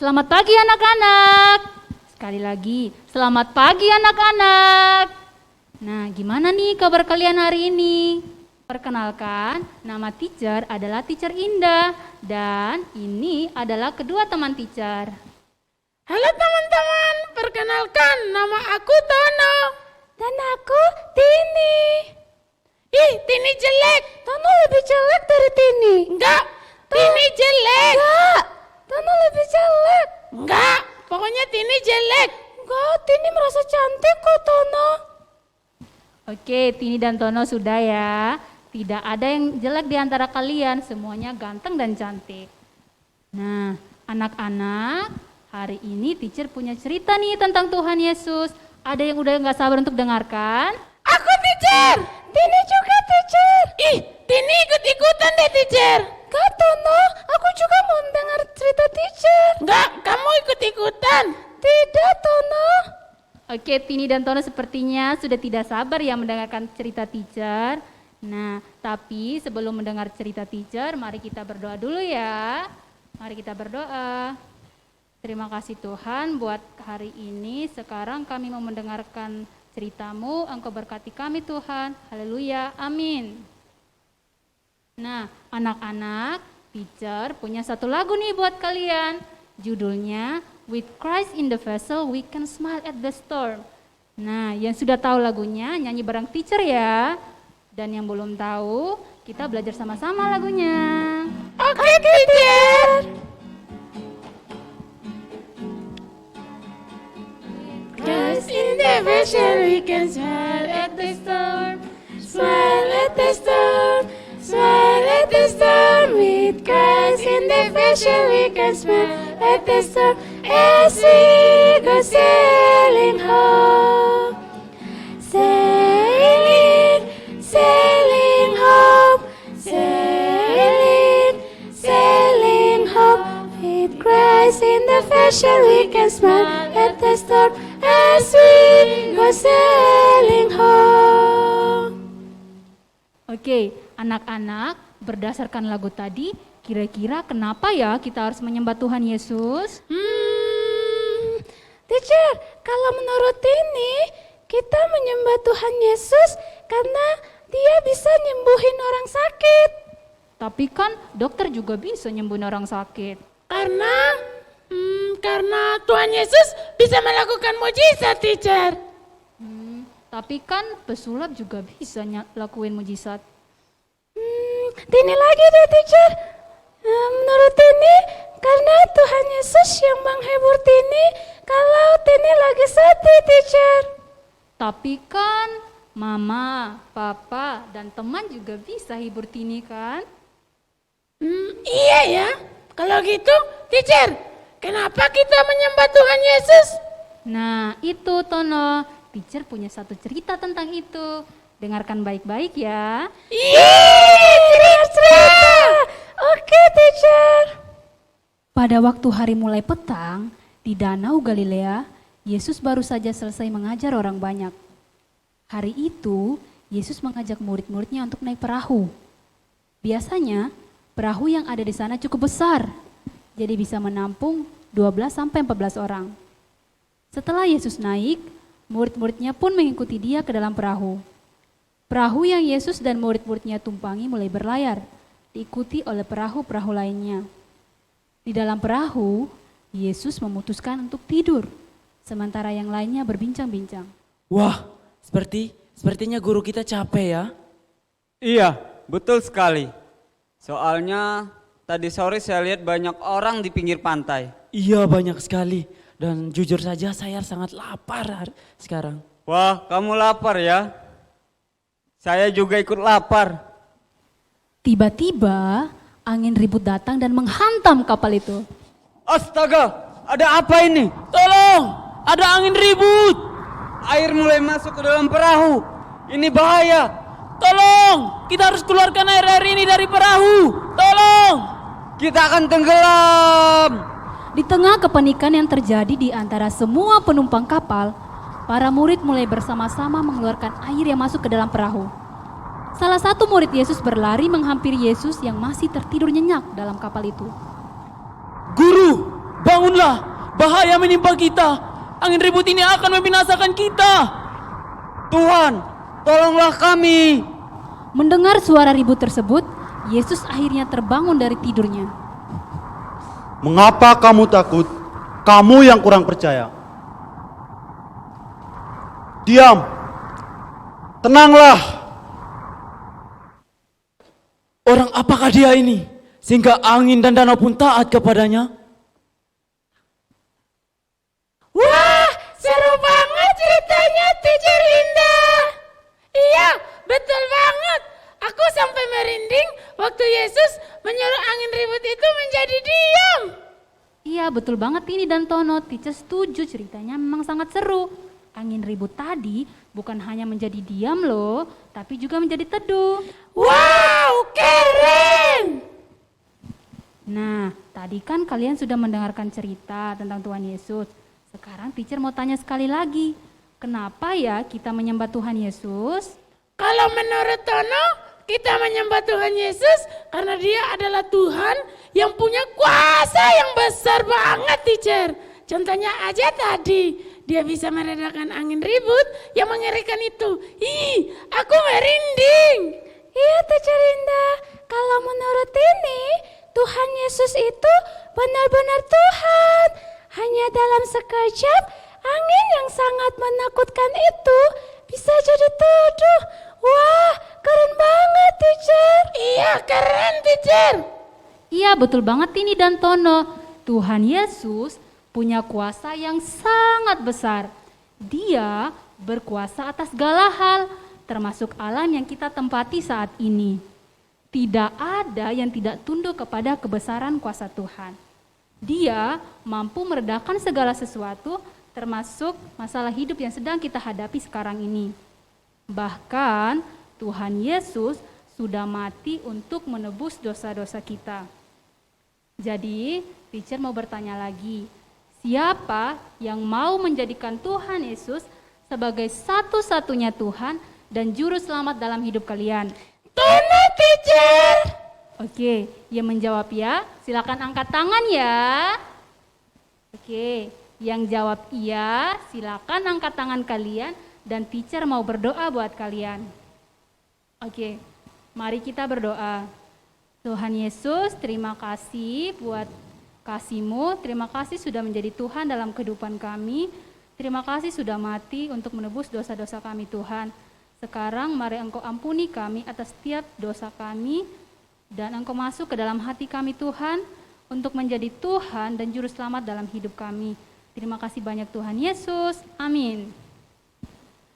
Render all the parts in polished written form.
Selamat pagi anak-anak. Sekali lagi, selamat pagi anak-anak. Nah, gimana nih kabar kalian hari ini? Perkenalkan, nama teacher adalah Teacher Indah. Dan ini adalah kedua teman teacher. Halo teman-teman, perkenalkan nama aku Tono. Dan aku Tini. Ih, Tini jelek. Tono lebih jelek dari Tini. Enggak, Tini jelek. Enggak, Tono lebih jelek. Enggak, pokoknya Tini jelek. Enggak, Tini merasa cantik kok Tono. Oke, Tini dan Tono sudah ya. Tidak ada yang jelek di antara kalian, semuanya ganteng dan cantik. Nah, anak-anak, hari ini teacher punya cerita nih tentang Tuhan Yesus. Ada yang udah gak sabar untuk dengarkan? Aku teacher. Tini juga teacher. Ih, Tini ikut-ikutan deh teacher. Enggak Tono, aku juga mau dengar cerita teacher. Enggak, kamu ikut-ikutan. Tidak Tono. Oke, Tini dan Tono sepertinya sudah tidak sabar ya mendengarkan cerita teacher. Nah, tapi sebelum mendengar cerita teacher, mari kita berdoa dulu ya. Mari kita berdoa. Terima kasih Tuhan buat hari ini. Sekarang kami mau mendengarkan ceritamu. Engkau berkati kami Tuhan. Haleluya. Amin. Nah, anak-anak, teacher punya satu lagu nih buat kalian. Judulnya With Christ in the Vessel We Can Smile at the Storm. Nah, yang sudah tahu lagunya nyanyi bareng teacher ya. Dan yang belum tahu, kita belajar sama-sama lagunya. Oke teacher. Christ in the vessel we can smile at the storm. Smile at the storm. Smile at the storm. With Christ in the vessel we can smile at the storm. As we go sailing home. Sailing, sailing home. Sailing, sailing home. With Christ in the vessel we can smile at the storm. As we go sailing home. Oke, anak-anak, berdasarkan lagu tadi, kira-kira kenapa ya kita harus menyembah Tuhan Yesus? Teacher, kalau menurut ini, kita menyembah Tuhan Yesus karena Dia bisa nyembuhin orang sakit. Tapi kan dokter juga bisa nyembuhin orang sakit. Karena Tuhan Yesus bisa melakukan mujizat, teacher. Tapi kan pesulap juga bisa lakuin mujizat. Tini lagi deh, teacher. Menurut Tini, karena Tuhan Yesus yang menghibur Tini kalau Tini lagi sedih, teacher. Tapi kan mama, papa, dan teman juga bisa hibur Tini kan? Iya ya. Kalau gitu, teacher, kenapa kita menyembah Tuhan Yesus? Nah itu Tono, teacher punya satu cerita tentang itu. Dengarkan baik-baik ya. Cerita. Oke, teacher. Pada waktu hari mulai petang, di Danau Galilea, Yesus baru saja selesai mengajar orang banyak. Hari itu, Yesus mengajak murid-muridnya untuk naik perahu. Biasanya, perahu yang ada di sana cukup besar, jadi bisa menampung 12-14 orang. Setelah Yesus naik, murid-muridnya pun mengikuti dia ke dalam perahu. Perahu yang Yesus dan murid-muridnya tumpangi mulai berlayar, diikuti oleh perahu-perahu lainnya. Di dalam perahu, Yesus memutuskan untuk tidur, sementara yang lainnya berbincang-bincang. Wah, sepertinya guru kita capek ya. Iya, betul sekali. Soalnya tadi sore saya lihat banyak orang di pinggir pantai. Iya banyak sekali. Dan jujur saja saya sangat lapar sekarang. Wah, kamu lapar ya? Saya juga ikut lapar. Tiba-tiba, angin ribut datang dan menghantam kapal itu. Astaga, ada apa ini? Tolong, ada angin ribut. Air mulai masuk ke dalam perahu. Ini bahaya. Tolong, kita harus keluarkan air-air ini dari perahu. Tolong. Kita akan tenggelam. Di tengah kepanikan yang terjadi di antara semua penumpang kapal, para murid mulai bersama-sama mengeluarkan air yang masuk ke dalam perahu. Salah satu murid Yesus berlari menghampiri Yesus yang masih tertidur nyenyak dalam kapal itu. Guru, bangun bangunlah. Bahaya menimpa kita. Angin ribut ini akan membinasakan kita. Tuhan, tolonglah kami. Mendengar suara ribut tersebut, Yesus akhirnya terbangun dari tidurnya. Mengapa kamu takut? Kamu yang kurang percaya. Diam. Tenanglah. Orang apakah dia ini? Sehingga angin dan danau pun taat kepadanya. Wah, seru banget ceritanya, Teacher Indah. Iya, betul banget. Aku sampai merinding waktu Yesus menyuruh angin ribut itu menjadi diam. Iya betul banget ini dan Tono, teacher setuju ceritanya memang sangat seru. Angin ribut tadi bukan hanya menjadi diam loh, tapi juga menjadi teduh. Wow, keren. Nah, tadi kan kalian sudah mendengarkan cerita tentang Tuhan Yesus. Sekarang teacher mau tanya sekali lagi, kenapa ya kita menyembah Tuhan Yesus? Kalau menurut Tono, kita menyembah Tuhan Yesus karena dia adalah Tuhan yang punya kuasa yang besar banget, Teacher. Contohnya aja tadi, dia bisa meredakan angin ribut yang mengerikan itu. Ih, aku merinding. Iya, Teacher Indah. Kalau menurut ini, Tuhan Yesus itu benar-benar Tuhan. Hanya dalam sekejap, angin yang sangat menakutkan itu bisa jadi teduh. Wah, keren banget, Teacher. Iya, keren, Teacher. Iya betul banget ini dan Tono, Tuhan Yesus punya kuasa yang sangat besar. Dia berkuasa atas segala hal, termasuk alam yang kita tempati saat ini. Tidak ada yang tidak tunduk kepada kebesaran kuasa Tuhan. Dia mampu meredakan segala sesuatu, termasuk masalah hidup yang sedang kita hadapi sekarang ini. Bahkan Tuhan Yesus sudah mati untuk menebus dosa-dosa kita. Jadi, teacher mau bertanya lagi, siapa yang mau menjadikan Tuhan Yesus sebagai satu-satunya Tuhan dan juru selamat dalam hidup kalian? Tono, Teacher. Oke, yang menjawab ya, silakan angkat tangan ya. Oke, yang jawab iya, silakan angkat tangan kalian dan teacher mau berdoa buat kalian. Oke, mari kita berdoa. Tuhan Yesus, terima kasih buat kasih-Mu, terima kasih sudah menjadi Tuhan dalam kehidupan kami. Terima kasih sudah mati untuk menebus dosa-dosa kami Tuhan. Sekarang mari Engkau ampuni kami atas setiap dosa kami dan Engkau masuk ke dalam hati kami Tuhan untuk menjadi Tuhan dan juru selamat dalam hidup kami. Terima kasih banyak Tuhan Yesus. Amin.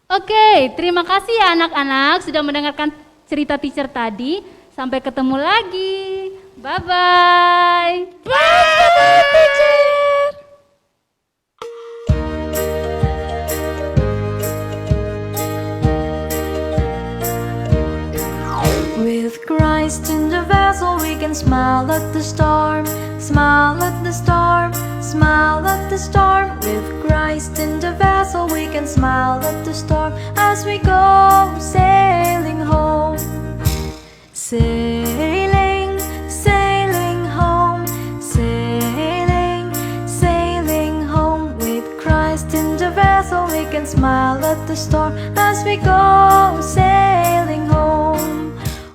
Oke, terima kasih ya anak-anak sudah mendengarkan cerita teacher tadi. Sampai ketemu lagi. Bye-bye. Bye, Teacher. With Christ in the vessel, we can smile at the storm, smile at the storm, smile at the storm. With Christ in the vessel, we can smile at the storm as we go sailing home. Sailing, sailing home, sailing, sailing home. With Christ in the vessel, we can smile at the storm as we go sailing.